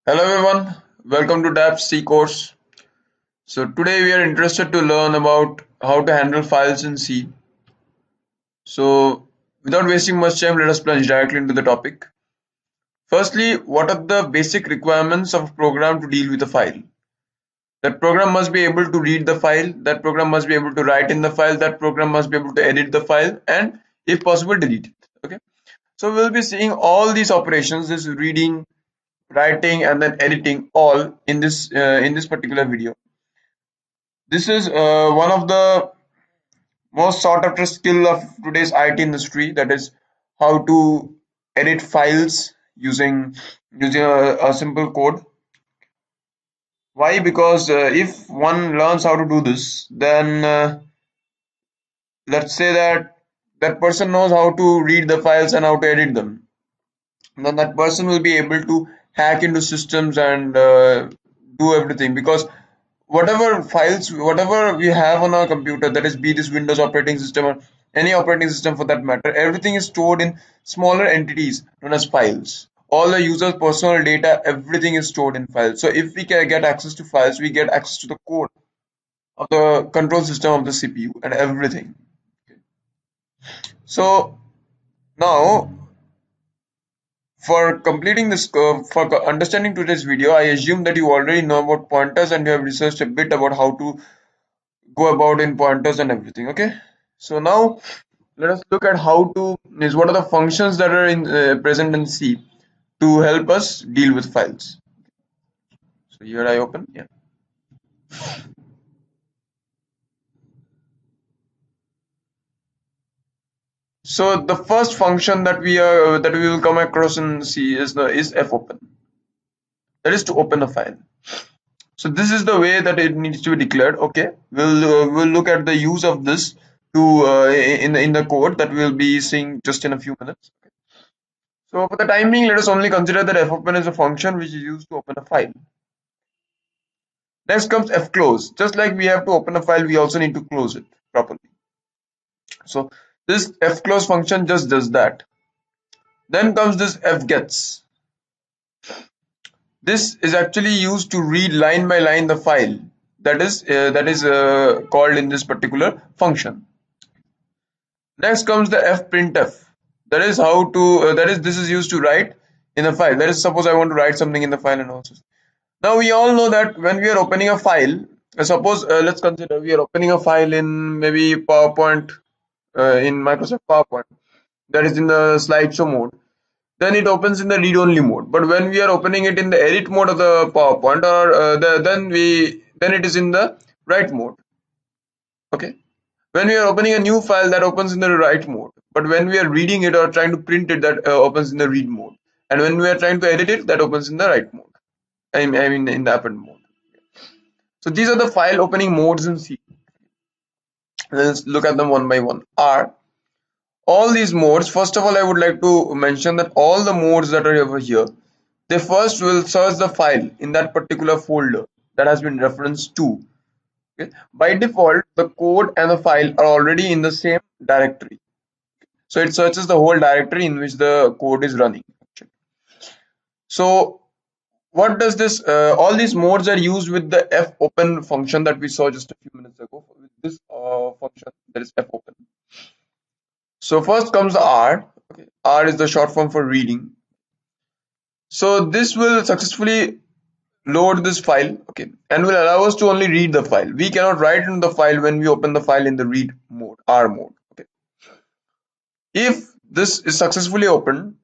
Hello everyone, welcome to Dhaapps C course. So today we are interested to learn about how to handle files in C. So without wasting much time, let us plunge directly into the topic. Firstly, what are the basic requirements of a program to deal with a file? That program must be able to read the file, that program must be able to write in the file, that program must be able to edit the file and if possible delete it. Okay. So we'll be seeing all these operations, this reading, writing and then editing all in this particular video. This is one of the most sought after skill of today's IT industry. That is how to edit files using a simple code. Why? Because if one learns how to do this, then let's say that that person knows how to read the files and how to edit them. Then that person will be able to hack into systems and do everything, because whatever we have on our computer, that is, be this Windows operating system or any operating system for that matter, everything is stored in smaller entities known as files. All the user's personal data, everything is stored in files. So if we can get access to files, we get access to the code of the control system of the CPU and everything. So now, for completing this, for understanding today's video, I assume that you already know about pointers and you have researched a bit about how to go about in pointers and everything. Okay, so now let us look at how to is what are the functions that are in present in C to help us deal with files. So here I open, yeah. So the first function that we will come across in C is fopen. That is to open a file. So this is the way that it needs to be declared. Okay, we'll look at the use of this to in the code that we'll be seeing just in a few minutes. Okay. So for the time being, let us only consider that fopen is a function which is used to open a file. Next comes fclose. Just like we have to open a file, we also need to close it properly. So this fclose function just does that. Then comes this fgets. This is actually used to read line by line the file that is called in this particular function. Next comes the fprintf. That is how to that is this is used to write in a file. That is, suppose I want to write something in the file and also. Now we all know that when we are opening a file, suppose let's consider we are opening a file in maybe PowerPoint, in Microsoft PowerPoint, that is in the slideshow mode. Then it opens in the read-only mode. But when we are opening it in the edit mode of the PowerPoint, or then it is in the write mode. Okay. When we are opening a new file, that opens in the write mode. But when we are reading it or trying to print it, that opens in the read mode. And when we are trying to edit it, that opens in the write mode. I mean in the append mode. So these are the file opening modes in C. Let's look at them one by one. All these modes, first of all, I would like to mention that all the modes that are over here, they first will search the file in that particular folder that has been referenced to. Okay. By default, the code and the file are already in the same directory. So it searches the whole directory in which the code is running. So what does this, all these modes are used with the fopen function that we saw just a few minutes ago, with this function that is fopen. So first comes the R. Okay. R is the short form for reading. So this will successfully load this file, okay, and will allow us to only read the file. We cannot write in the file when we open the file in the read mode, R mode. Okay. If this is successfully opened,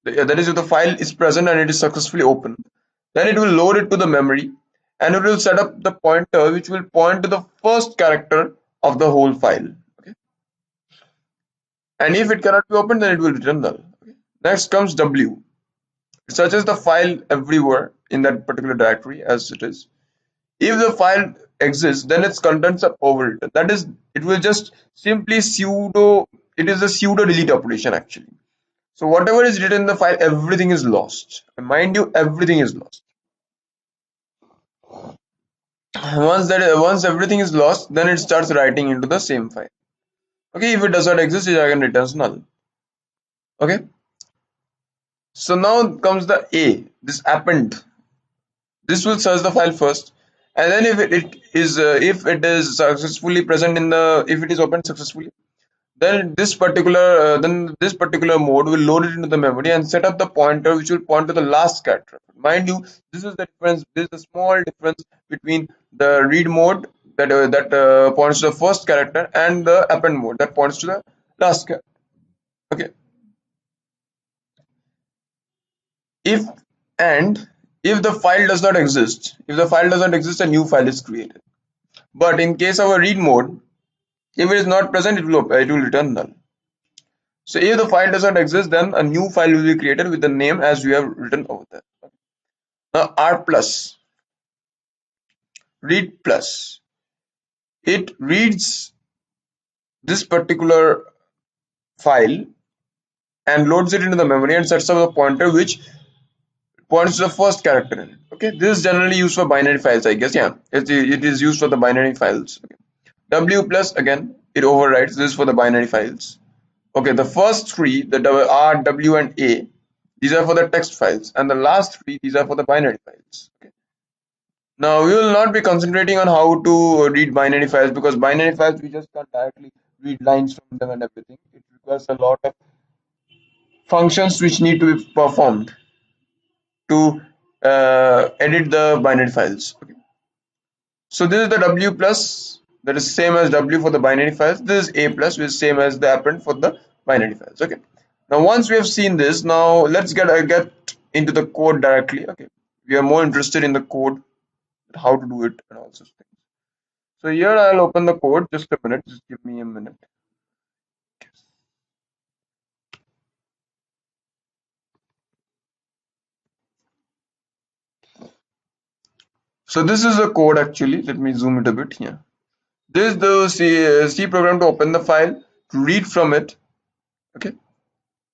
that is, if the file is present and it is successfully opened, then it will load it to the memory and it will set up the pointer which will point to the first character of the whole file. Okay. And if it cannot be opened, then it will return null. Okay. Next comes W. It searches the file everywhere in that particular directory as it is. If the file exists, then its contents are overwritten. That is, it will just simply it is a pseudo delete operation actually. So whatever is written in the file, everything is lost. And mind you, everything is lost. Once everything is lost, then it starts writing into the same file. Okay, if it does not exist, it again returns null. Okay. So now comes the A, this append. This will search the file first, and then if it is successfully present in the if it is opened successfully, then this particular mode will load it into the memory and set up the pointer which will point to the last character. Mind you, this is the difference. This is the small difference between the read mode that points to the first character and the append mode that points to the last character. Okay. If and if the file does not exist, if the file does not exist, a new file is created. But in case of a read mode, if it is not present, it will return null. So if the file does not exist, then a new file will be created with the name as we have written over there. Now R plus, read plus, it reads this particular file and loads it into the memory and sets up a pointer which points to the first character in it. Okay, this is generally used for binary files, I guess. Yeah, it is used for the binary files. Okay. W plus, again, it overrides this for the binary files. Okay, the first three, the R, W, and A, these are for the text files, and the last three, these are for the binary files. Okay. Now we will not be concentrating on how to read binary files, because binary files we just can't directly read lines from them and everything. It requires a lot of functions which need to be performed to edit the binary files. Okay. So this is the W plus, that is same as W for the binary files. This is A plus, which is same as the append for the binary files. Okay. Now once we have seen this, now let's get into the code directly. Okay. We are more interested in the code, how to do it, and all such things. So here I'll open the code. Just a minute. Just give me a minute. So this is the code actually. Let me zoom it a bit here. This is the C program to open the file, to read from it. Okay.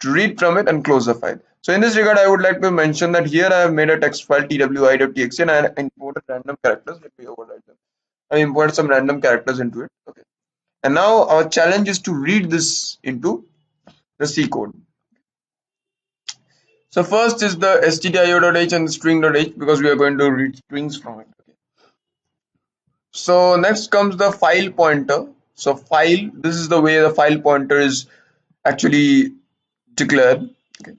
To read from it and close the file. So in this regard, I would like to mention that here I have made a text file twi.txt and I imported random characters. Let me override them. I imported some random characters into it. Okay. And now our challenge is to read this into the C code. So first is the stdio.h and the string.h, because we are going to read strings from it. Okay. So next comes the file pointer. So file, this is the way the file pointer is actually declared. Okay.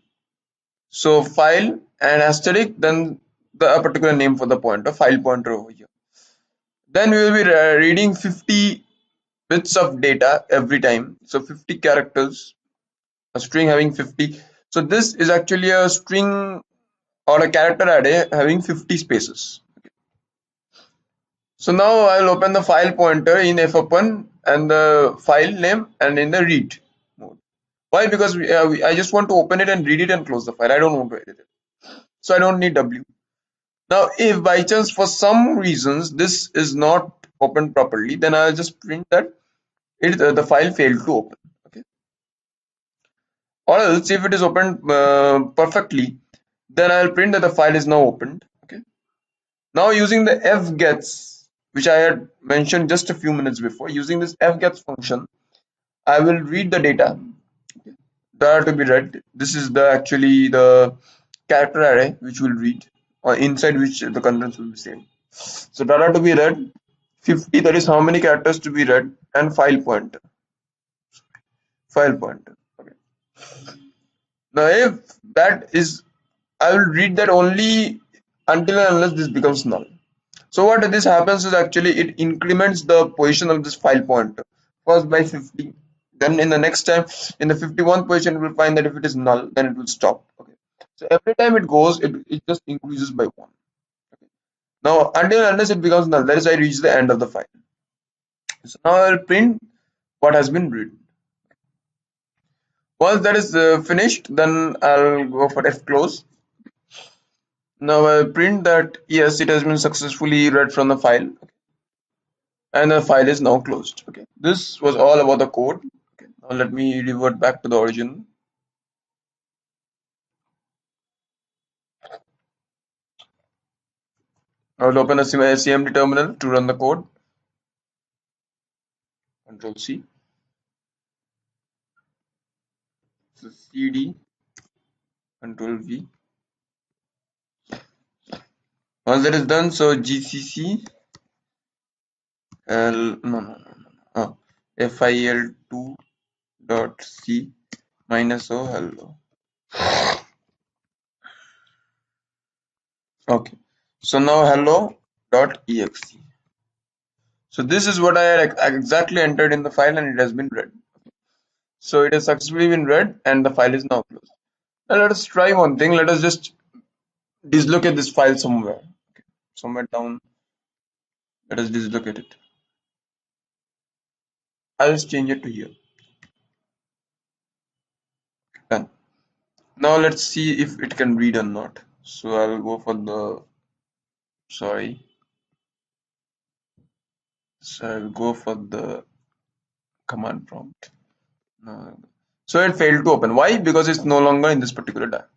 So file and asterisk, then the particular name for the pointer, file pointer over here. Then we will be reading 50 bits of data every time. So 50 characters, a string having 50. So this is actually a string or a character array having 50 spaces. So now I'll open the file pointer in fopen and the file name and in the read mode. Why? Because I just want to open it and read it and close the file. I don't want to edit it. So I don't need W. Now, if by chance for some reasons this is not opened properly, then I'll just print that the file failed to open. Okay. Or else, if it is opened perfectly, then I'll print that the file is now opened. Okay. Now, using the fgets, which I had mentioned just a few minutes before, using this fgets function, I will read the data. Okay. Data to be read. This is the actually the character array which will read, or inside which the contents will be saved. So data to be read 50, that is how many characters to be read, and file pointer. File pointer. Okay. Now if that is, I will read that only until and unless this becomes null. So what this happens is actually it increments the position of this file pointer first by 50. Then in the next time, in the 51st position, it will find that if it is null, then it will stop. Okay. So every time it goes, it just increases by 1. Okay. Now until and unless it becomes null, that is I reach the end of the file. So now I will print what has been written. Once that is finished, then I'll go for fclose. Now I'll print that yes, it has been successfully read from the file, and the file is now closed. Okay, this was all about the code. Okay, now let me revert back to the origin. I will open a CMD terminal to run the code. Control C. So CD, Control V. Once that is done, so gcc no, no, no, no. fil2 dot c minus o hello. Okay, so now hello dot exe. So this is what I had exactly entered in the file, and it has been read. So it has successfully been read, and the file is now closed. Now let us try one thing. Let us just dislocate this file somewhere. Okay. Somewhere down. Let us dislocate it. I'll just change it to here. Done. Now let's see if it can read or not. So I'll go for the sorry. So I'll go for the command prompt. No. So it failed to open. Why? Because it's no longer in this particular directory.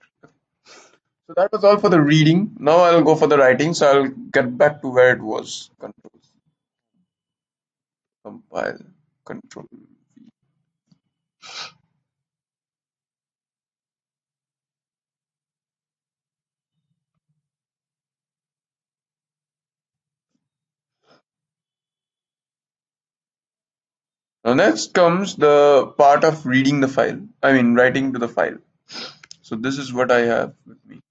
So that was all for the reading. Now I'll go for the writing. So I'll get back to where it was. Control compile. Control. Now next comes the part of reading the file. I mean writing to the file. So this is what I have with me.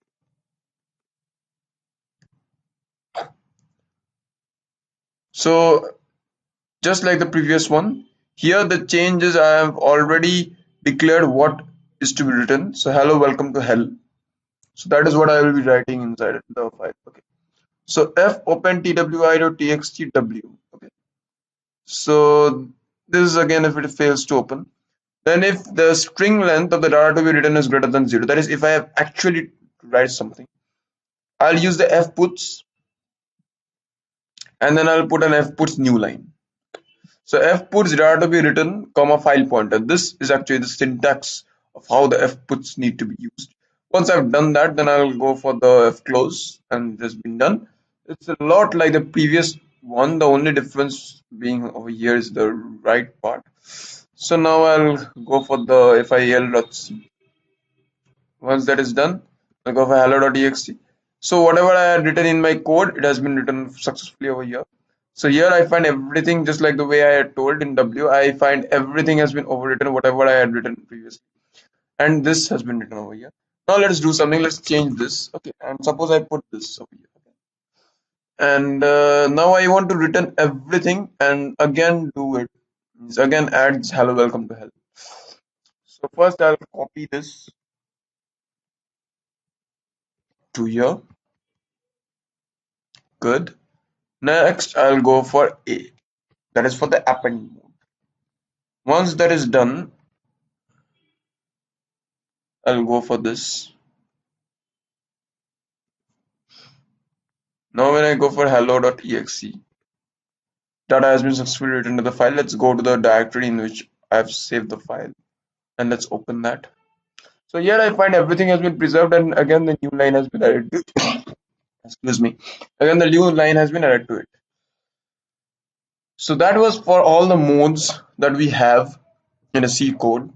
So just like the previous one, here the changes I have already declared what is to be written. So hello, welcome to hell. So that is what I will be writing inside the file. Okay. So f open twi.txt Okay. So this is again if it fails to open. Then if the string length of the data to be written is greater than 0, that is if I have actually to write something, I'll use the f puts and then I'll put an f puts new line. So f puts data to be written, comma file pointer. This is actually the syntax of how the f puts need to be used. Once I've done that, then I'll go for the f close, and it has been done. It's a lot like the previous one. The only difference being over here is the right part. So now I'll go for the fil.c. Once that is done, I'll go for hello.exe. So whatever I had written in my code, it has been written successfully over here. So here I find everything just like the way I had told in W. I find everything has been overwritten, whatever I had written previously. And this has been written over here. Now let's do something. Let's change this. Okay. And suppose I put this over here. Okay. And now I want to return everything and again do it. Means again adds hello, welcome to hell. So first I'll copy this to here. Good. Next, I'll go for A. That is for the append mode. Once that is done, I'll go for this. Now when I go for hello.exe, data has been successfully written to the file. Let's go to the directory in which I've saved the file and let's open that. So here I find everything has been preserved and again the new line has been added to it. Excuse me. Again the new line has been added to it. So that was for all the modes that we have in a C code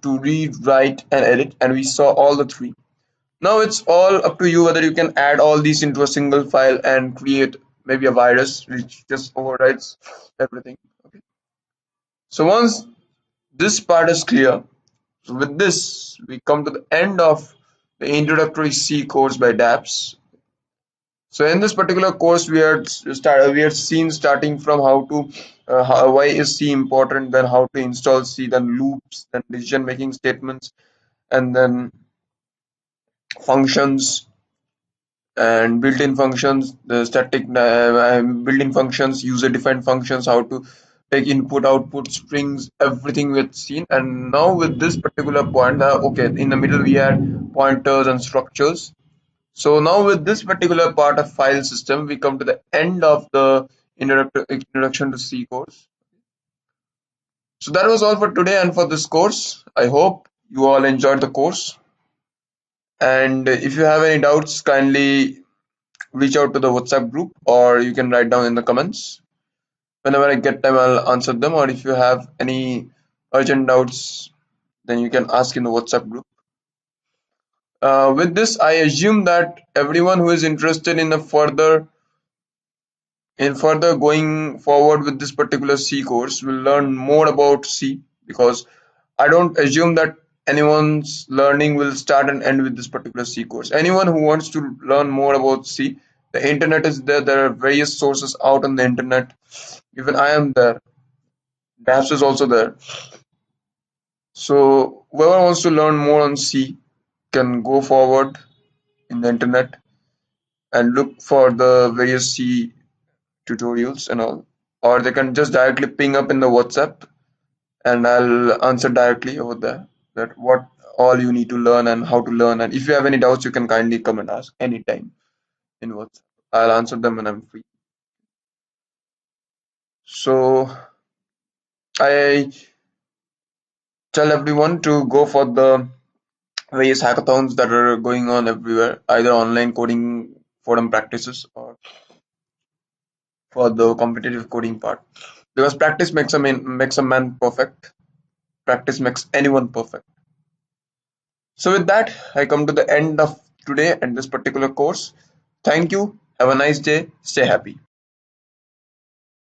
to read, write, and edit, and we saw all the three. Now it's all up to you whether you can add all these into a single file and create maybe a virus which just overrides everything. Okay. So once this part is clear, so with this we come to the end of the introductory C course by Dhaapps. So in this particular course, we are seen starting from how to why is C important, then how to install C, then loops, then decision making statements, and then functions and built-in functions, the static built-in functions, user-defined functions, how to take input, output, strings, everything we've seen. And now with this particular point, okay, in the middle we had pointers and structures. So now with this particular part of file system, we come to the end of the introduction to C course. So that was all for today and for this course. I hope you all enjoyed the course. And if you have any doubts, kindly reach out to the WhatsApp group or you can write down in the comments. Whenever I get time, I'll answer them. Or if you have any urgent doubts, then you can ask in the WhatsApp group. With this, I assume that everyone who is interested in a further going forward with this particular C course will learn more about C, because I don't assume that anyone's learning will start and end with this particular C course. Anyone who wants to learn more about C, the internet is there. There are various sources out on the internet. Even I am there. Dhaapps is also there. So whoever wants to learn more on C can go forward in the internet and look for the various C tutorials and all, or they can just directly ping up in the WhatsApp, and I'll answer directly over there that what all you need to learn and how to learn. And if you have any doubts, you can kindly come and ask anytime in WhatsApp. I'll answer them when I'm free. So I tell everyone to go for the various hackathons that are going on everywhere, either online coding forum practices or for the competitive coding part. Because practice makes a man perfect. Practice makes anyone perfect. So with that, I come to the end of today and this particular course. Thank you. Have a nice day. Stay happy.